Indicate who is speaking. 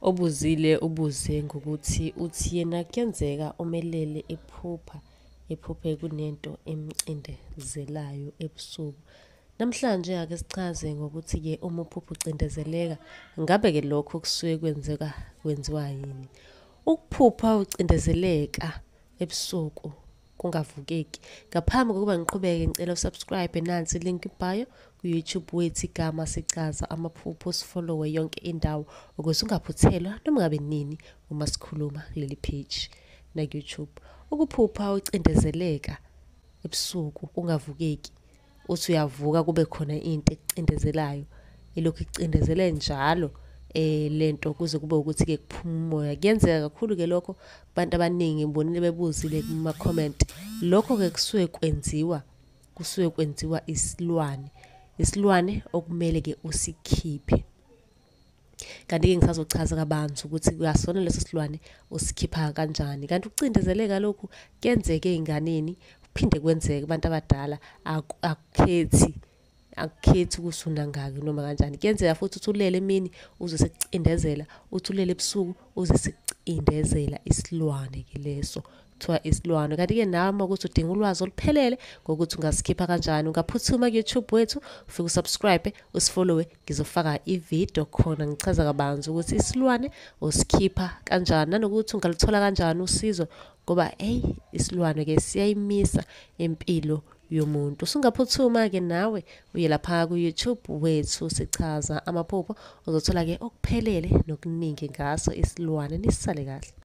Speaker 1: Obuzile ubuze ngokuthi uthi yena kuyenzeka omelele ephuphe kunento emcindezelayo ebusuku. Namhlanje ake sichaze ngokuthi-ke uma uphupha ucindezeleka, ngabe-ke lokho kusuke kwenziwa yini? Ukuphupha ucindezeleka ebusuku kungavukeki. Ngaphambi kokuba ngiqhubeke ngicela usubscribe nansi link bio ku-YouTube wethu igama sichaza amaphupho, usifollowe yonke indawo ukuze ungaphuthelwa noma ngabe nini uma sikhuluma kuleli page na YouTube. Ukuphupha ucindezeleka ebusuku kungavukeki. Uthi uyavuka kube khona into ekucindezelayo. Ilokhu ikucindezele njalo lento kuze kube ukuthi-ke kuphuma umoya. Kuyenzeka kakhulu-ke lokho kubantu abaningi ngibonile bebuzile kuma-comment. Lokho-ke kusuke kwenziwa isilwane. Isilwane okumele-ke usikhiphe. Kanti-ke ngisazochaza kabanzi ukuthi kuyasona leso silwane usikhipha kanjani. Kanti ukucindezeleka lokhu kuyenzeka ey'nganeni, kuphinde kwenzeke kubantu abadala, akukhethi ukuthi unangaki noma kanjani. Kuyenzeka futhi uthi ulele emini uze sekucindezela, uthi ulele ebusuku uze sekucindezela isilwane-ke leso kuthiwa isilwane. Kanti-ke nawe uma ukuthi udinga ulwazi oluphelele ngokuthi ungasikhipha kanjani, ungaphuthuma ku-YouTube wethu ufike usubscribe, usifollowe. Ngizofaka ividiyo khona ngichaza kabanzi ukuthi isilwane usikhipha kanjani nanokuthi ungaluthola kanjani usizo ngoba isilwane-ke siyayimisa impilo yomuntu. Usungaphuthuma-ke nawe uye lapha ku-YouTube wethu sichaza amaphupho, uzothola-ke okuphelele nokuningi ngaso isilwane. Nisale kahle.